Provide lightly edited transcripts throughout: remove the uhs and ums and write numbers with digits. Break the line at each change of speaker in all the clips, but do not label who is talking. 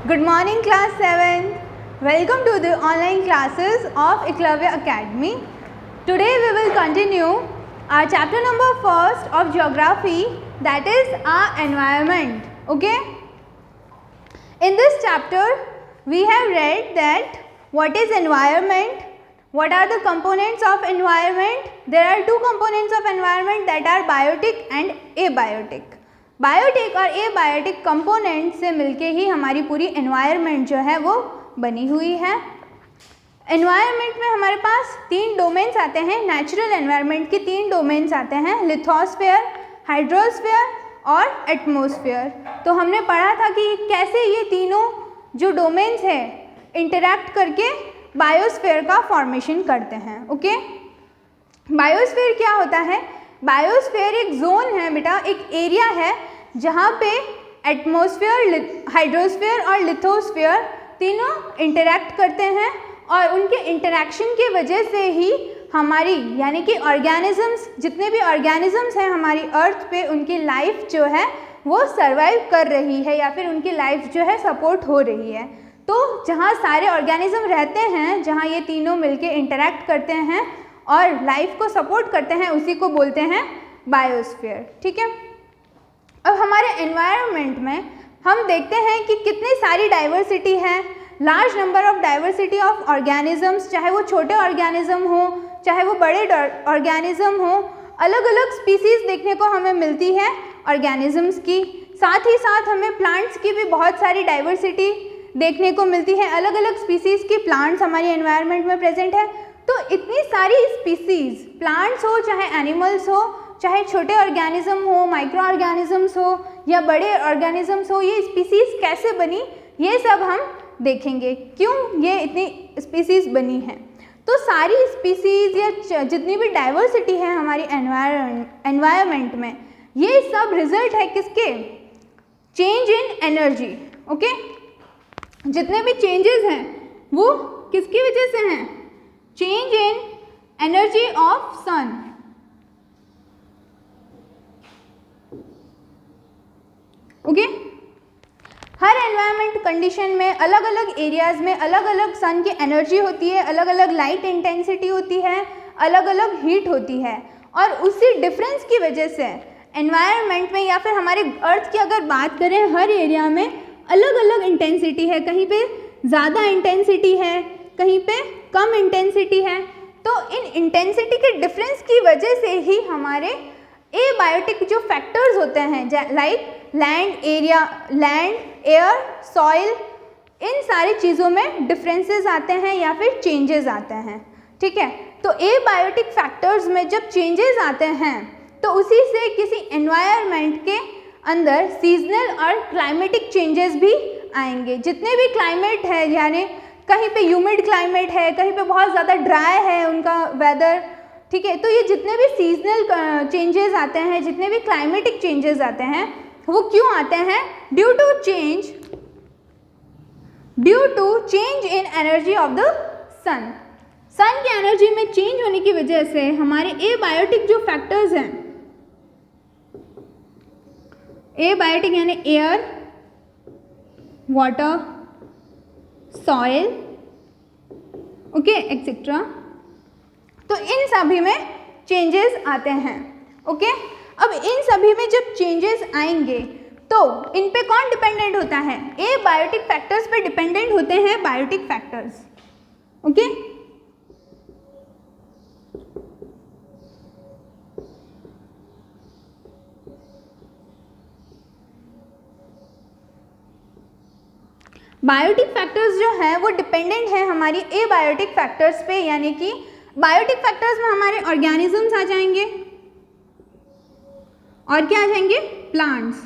Good morning class 7th. Welcome to the online classes of Eklavya Academy. Today we will continue our chapter number 1st of geography, that is our environment. Okay? In this chapter we have read that what is environment, what are the components of environment. There are two components of environment, that are biotic and abiotic. Biotic और abiotic component से मिलके ही हमारी पूरी environment जो है वो बनी हुई है। एनवायरनमेंट में हमारे पास तीन डोमेन्स आते हैं, नेचुरल एनवायरनमेंट के तीन डोमेन्स आते हैं, लिथोस्फीयर, हाइड्रोस्फीयर और एटमॉस्फेयर। तो हमने पढ़ा था कि कैसे ये तीनों जो डोमेन्स है इंटरैक्ट करके बायोस्फीयर का फॉर्मेशन करते हैं। ओके, बायोस्फीयर क्या होता है? बायोस्फीयर एक जोन है बेटा, एक एरिया है जहाँ पे एटमॉस्फेयर, हाइड्रोस्फीयर और लिथोस्फीयर तीनों इंटरैक्ट करते हैं और उनके इंटरैक्शन की वजह से ही हमारी यानी कि ऑर्गेनिजम्स, जितने भी ऑर्गेनिजम्स हैं हमारी अर्थ पे, उनकी लाइफ जो है वो सर्वाइव कर रही है या फिर उनकी लाइफ जो है सपोर्ट हो रही है। तो जहाँ सारे ऑर्गेनिज्म रहते हैं, जहाँ ये तीनों मिलके इंटरैक्ट करते हैं और लाइफ को सपोर्ट करते हैं, उसी को बोलते हैं बायोस्फीयर। ठीक है, अब हमारे एनवायरनमेंट में हम देखते हैं कि कितनी सारी डाइवर्सिटी है, large number of diversity of organisms, चाहे वो छोटे ऑर्गेनिज्म हो चाहे वो बड़े ऑर्गेनिज्म हो, अलग अलग स्पीसीज देखने को हमें मिलती है ऑर्गेनिजम्स की। साथ ही साथ हमें प्लांट्स की भी बहुत सारी डाइवर्सिटी देखने को मिलती है, अलग अलग स्पीसीज की प्लांट्स हमारी एनवायरनमेंट में प्रेजेंट है। तो इतनी सारी स्पीसीज, प्लांट्स हो चाहे एनिमल्स हो, चाहे छोटे ऑर्गेनिज्म हो, माइक्रो ऑर्गेनिजम्स हो या बड़े ऑर्गेनिजम्स हो, ये स्पीसीज कैसे बनी ये सब हम देखेंगे, क्यों ये इतनी स्पीसीज बनी है। तो सारी स्पीसीज या जितनी भी डाइवर्सिटी है हमारी एनवायरनमेंट में, ये सब रिजल्ट है किसके? Change in energy. ओके, जितने भी चेंजेस हैं वो किसकी वजह से हैं? Change in energy of sun. Okay, हर एनवायरनमेंट कंडीशन में अलग अलग एरियाज में अलग अलग सन की एनर्जी होती है, अलग अलग लाइट इंटेंसिटी होती है, अलग अलग हीट होती है, और उसी डिफरेंस की वजह से एनवायरनमेंट में या फिर हमारे अर्थ की अगर बात करें, हर एरिया में अलग अलग इंटेंसिटी है, कहीं पे ज़्यादा इंटेंसिटी है, कहीं पे कम इंटेंसिटी है। तो इन इंटेंसिटी के डिफरेंस की वजह से ही हमारे एबायोटिक जो फैक्टर्स होते हैं, like land area, land, air, soil, इन सारी चीज़ों में डिफरेंसेस आते हैं या फिर चेंजेस आते हैं। ठीक है, तो एबायोटिक फैक्टर्स में जब चेंजेस आते हैं तो उसी से किसी एनवायरनमेंट के अंदर सीजनल और क्लाइमेटिक चेंजेस भी आएंगे। जितने भी क्लाइमेट है, यानी कहीं पे ह्यूमिड क्लाइमेट है, कहीं पे बहुत ज़्यादा ड्राई है उनका वेदर, ठीक है, तो ये जितने भी सीजनल चेंजेस आते हैं, जितने भी क्लाइमेटिक चेंजेस आते हैं, वो क्यों आते हैं? Due to change in energy of the sun. Sun की एनर्जी में चेंज होने की वजह से हमारे एबायोटिक जो फैक्टर्स हैं, एबायोटिक यानी air, water, soil, okay, etcetera, तो इन सभी में चेंजेस आते हैं। ओके, अब इन सभी में जब चेंजेस आएंगे तो इन पे कौन डिपेंडेंट होता है? एबायोटिक फैक्टर्स पे डिपेंडेंट होते हैं biotic factors. Okay, biotic factors जो है वो डिपेंडेंट है हमारी एबायोटिक फैक्टर्स पे, यानी कि बायोटिक फैक्टर्स में हमारे ऑर्गेनिजम्स आ जाएंगे और क्या आ जाएंगे? प्लांट्स,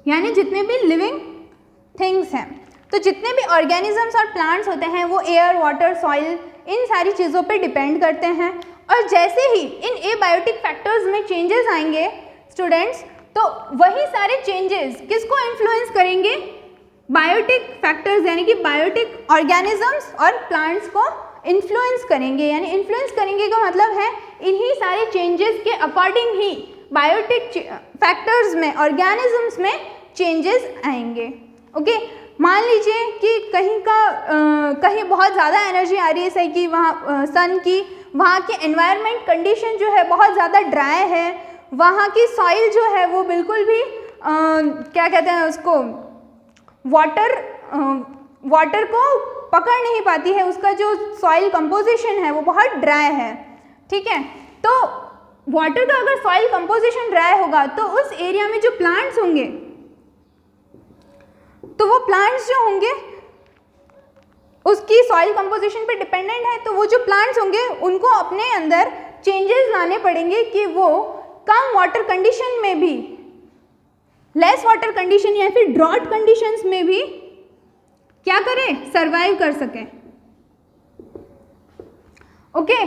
यानी जितने भी लिविंग थिंग्स हैं। तो जितने भी ऑर्गेनिजम्स और प्लांट्स होते हैं वो एयर, वाटर, सॉइल, इन सारी चीज़ों पे डिपेंड करते हैं। और जैसे ही इन एबायोटिक फैक्टर्स में चेंजेस आएंगे स्टूडेंट्स, तो वही सारे चेंजेस किसको इन्फ्लुएंस करेंगे? बायोटिक फैक्टर्स यानी कि बायोटिक ऑर्गेनिजम्स और प्लांट्स को इन्फ्लुएंस करेंगे। यानी इन्फ्लुएंस करेंगे का मतलब है इन्हीं सारे चेंजेस के अकॉर्डिंग ही बायोटिक फैक्टर्स में, ऑर्गेनिजम्स में चेंजेस आएंगे। ओके, मान लीजिए कि कहीं बहुत ज़्यादा एनर्जी आ रही है सही की वहाँ सन की, वहाँ की एनवायरनमेंट कंडीशन जो है बहुत ज़्यादा ड्राई है, वहाँ की सॉइल जो है वो बिल्कुल भी क्या कहते हैं उसको, वाटर को पकड़ नहीं पाती है, उसका जो सॉइल कंपोजिशन है वो बहुत ड्राई है, ठीक है। तो वाटर का अगर सॉइल कंपोजिशन ड्राई होगा तो उस एरिया में जो प्लांट्स होंगे, तो वो प्लांट्स जो होंगे उसकी सॉइल कंपोजिशन पे डिपेंडेंट है, तो वो जो प्लांट्स होंगे उनको अपने अंदर चेंजेस लाने पड़ेंगे कि वो कम वाटर कंडीशन में भी, लेस वाटर कंडीशन या फिर ड्रॉट कंडीशंस में भी क्या करें, सरवाइव कर सकें। ओके,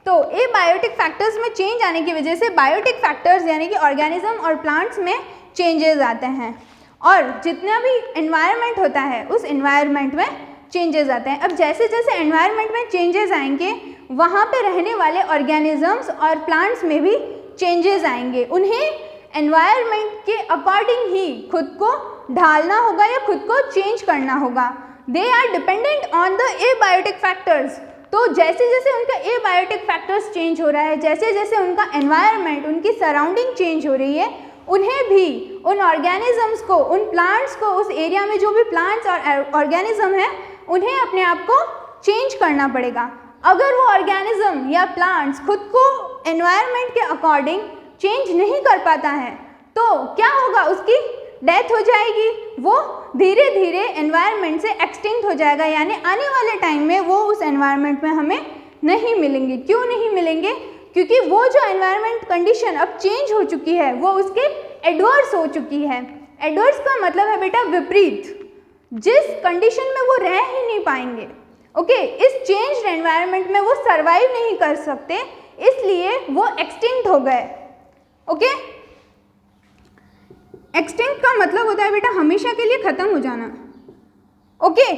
तो एबायोटिक फैक्टर्स में चेंज आने की वजह से बायोटिक फैक्टर्स यानी कि ऑर्गेनिज्म और प्लांट्स में चेंजेस आते हैं, और जितना भी एनवायरनमेंट होता है उस एनवायरनमेंट में चेंजेस आते हैं। अब जैसे जैसे एनवायरनमेंट में चेंजेस आएंगे वहाँ पे रहने वाले ऑर्गेनिजम्स और प्लांट्स में भी चेंजेस आएंगे, उन्हें एनवायरनमेंट के अकॉर्डिंग ही खुद को ढालना होगा या खुद को चेंज करना होगा। They are dependent on the abiotic factors. तो जैसे जैसे उनका एबायोटिक फैक्टर्स चेंज हो रहा है, जैसे जैसे उनका एनवायरनमेंट, उनकी सराउंडिंग चेंज हो रही है, उन्हें भी, उन ऑर्गेनिजम्स को, उन प्लांट्स को, उस एरिया में जो भी प्लांट्स और ऑर्गेनिज्म है उन्हें अपने आप को चेंज करना पड़ेगा। अगर वो ऑर्गेनिज्म या प्लांट्स खुद को एनवायरनमेंट के अकॉर्डिंग चेंज नहीं कर पाता है तो क्या होगा, उसकी डेथ हो जाएगी, वो धीरे धीरे एनवायरनमेंट से एक्सटिंक्ट हो जाएगा, यानी आने वाले टाइम में वो उस एनवायरनमेंट में हमें नहीं मिलेंगे। क्यों नहीं मिलेंगे? क्योंकि वो जो एनवायरनमेंट कंडीशन अब चेंज हो चुकी है वो उसके एडवर्स हो चुकी है। एडवर्स का मतलब है बेटा विपरीत, जिस कंडीशन में वो रह ही नहीं पाएंगे। ओके, इस चेंज्ड एनवायरनमेंट में वो सरवाइव नहीं कर सकते, इसलिए वो एक्सटिंक्ट हो गए। ओके, एक्सटिंक्ट का मतलब होता है बेटा हमेशा के लिए खत्म हो जाना। ओके,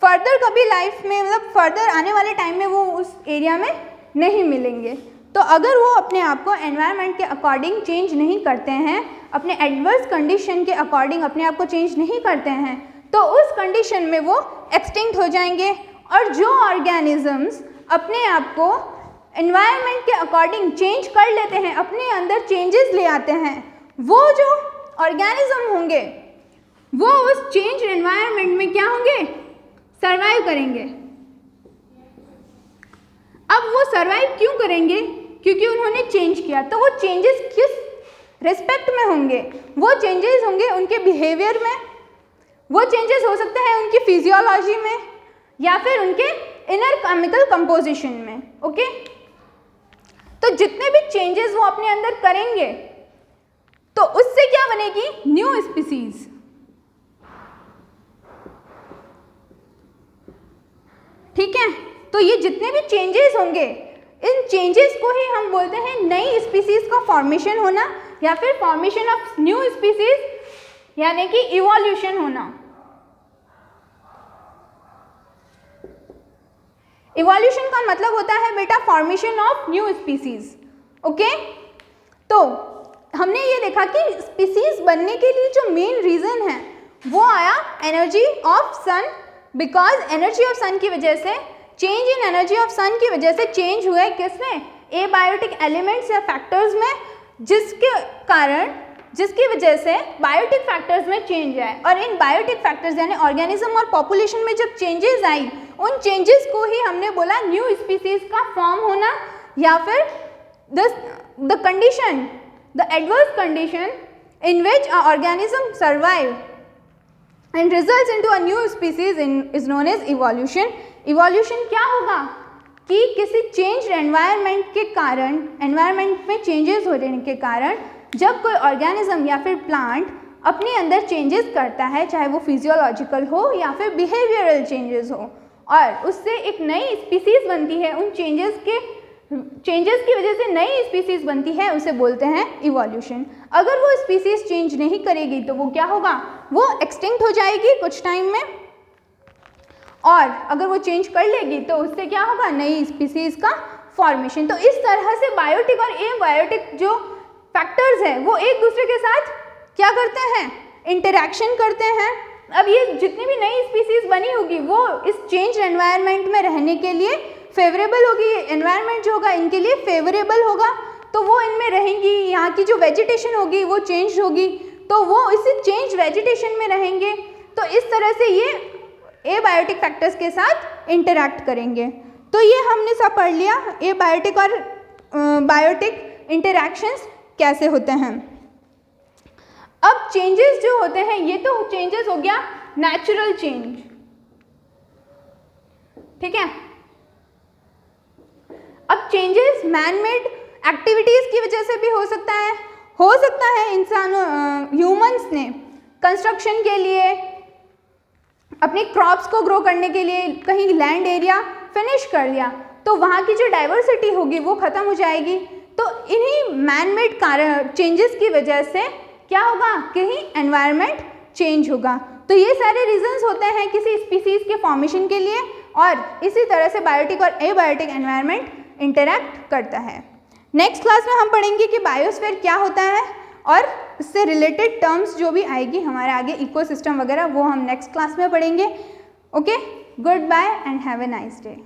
फर्दर कभी लाइफ में, मतलब फर्दर आने वाले टाइम में वो उस एरिया में नहीं मिलेंगे। तो अगर वो अपने आप को एनवायरनमेंट के अकॉर्डिंग चेंज नहीं करते हैं, अपने एडवर्स कंडीशन के अकॉर्डिंग अपने आप को चेंज नहीं करते हैं, तो उस कंडीशन में वो एक्सटिंक्ट हो जाएंगे। और जो ऑर्गेनिजम्स अपने आप को एनवायरनमेंट के अकॉर्डिंग चेंज कर लेते हैं, अपने अंदर चेंजेस ले आते हैं, वो जो ऑर्गेनिज्म होंगे वो उस चेंज एनवायरनमेंट में क्या होंगे, सरवाइव करेंगे। अब वो सरवाइव क्यों करेंगे? क्योंकि उन्होंने चेंज किया। तो वो चेंजेस किस रिस्पेक्ट में होंगे? वो चेंजेस होंगे उनके बिहेवियर में, वो चेंजेस हो सकते हैं उनकी फिजियोलॉजी में या फिर उनके इनर केमिकल कंपोजिशन में। ओके, तो जितने भी चेंजेस वो अपने अंदर करेंगे तो उससे क्या बनेगी, न्यू स्पीसीज। ठीक है, तो ये जितने भी चेंजेस होंगे, इन चेंजेस को ही हम बोलते हैं नई स्पीसीज का फॉर्मेशन होना या फिर फॉर्मेशन ऑफ न्यू स्पीसीज, यानी कि इवोल्यूशन होना। इवोल्यूशन का मतलब होता है बेटा formation of new species. Okay, तो हमने ये देखा कि स्पीसीज बनने के लिए जो मेन रीजन है वो आया energy of sun, because energy of sun की वजह से, change in energy of sun की वजह से चेंज हुआ है किसमें, एबायोटिक एलिमेंट्स या फैक्टर्स में, जिसकी वजह से बायोटिक फैक्टर्स में चेंज आए। और इन बायोटिक फैक्टर्स यानी ऑर्गेनिज्म और पॉपुलेशन में जब चेंजेस आई, उन चेंजेस को ही हमने बोला न्यू स्पीसीज का फॉर्म होना, या फिर the condition, the adverse condition in which an organism survive and results into a new species is known as evolution. Evolution क्या होगा कि किसी चेंज एनवायरनमेंट के कारण, एनवायरनमेंट में चेंजेस होने के कारण जब कोई ऑर्गेनिज्म या फिर प्लांट अपने अंदर चेंजेस करता है, चाहे वो फिजियोलॉजिकल हो या फिर बिहेवियरल चेंजेस हो, और उससे एक नई स्पीसीज बनती है, उन चेंजेस की वजह से नई स्पीसीज बनती है, उसे बोलते हैं इवोल्यूशन। अगर वो स्पीसीज चेंज नहीं करेगी तो वो क्या होगा, वो एक्सटिंक्ट हो जाएगी कुछ टाइम में, और अगर वो चेंज कर लेगी तो उससे क्या होगा, नई स्पीसीज का फॉर्मेशन। तो इस तरह से बायोटिक और एबायोटिक जो फैक्टर्स हैं वो एक दूसरे के साथ क्या करते हैं, इंटरैक्शन करते हैं, अब ये जितनी भी नई स्पीसीज बनी होगी वो इस चेंज एनवायरनमेंट में रहने के लिए फेवरेबल होगी, एनवायरनमेंट जो होगा इनके लिए फेवरेबल होगा, तो वो इनमें रहेंगी, यहाँ की जो वेजिटेशन होगी वो चेंज होगी, तो वो इसी चेंज वेजिटेशन में रहेंगे, तो इस तरह से ये एबायोटिक फैक्टर्स के साथ इंटरैक्ट करेंगे। तो ये हमने सब पढ़ लिया एबायोटिक और बायोटिक इंटरैक्शंस कैसे होते हैं। अब चेंजेस जो होते हैं ये तो चेंजेस हो गया नेचुरल चेंज, ठीक है। अब चेंजेस मैन मेड एक्टिविटीज की वजह से भी हो सकता है इंसानों ह्यूमंस ने कंस्ट्रक्शन के लिए, अपनी क्रॉप्स को ग्रो करने के लिए कहीं लैंड एरिया फिनिश कर दिया, तो वहाँ की जो डाइवर्सिटी होगी वो ख़त्म हो जाएगी। तो इन्हीं मैन मेड चेंजेस की वजह से क्या होगा, कहीं एनवायरनमेंट चेंज होगा। तो ये सारे रीजंस होते हैं किसी स्पीसीज के फॉर्मेशन के लिए, और इसी तरह से बायोटिक और एबायोटिक एनवायरनमेंट इंटरैक्ट करता है। नेक्स्ट क्लास में हम पढ़ेंगे कि बायोस्फीयर क्या होता है, और इससे रिलेटेड टर्म्स जो भी आएगी हमारे आगे इकोसिस्टम वगैरह वो हम नेक्स्ट क्लास में पढ़ेंगे। Okay, goodbye and have a nice day.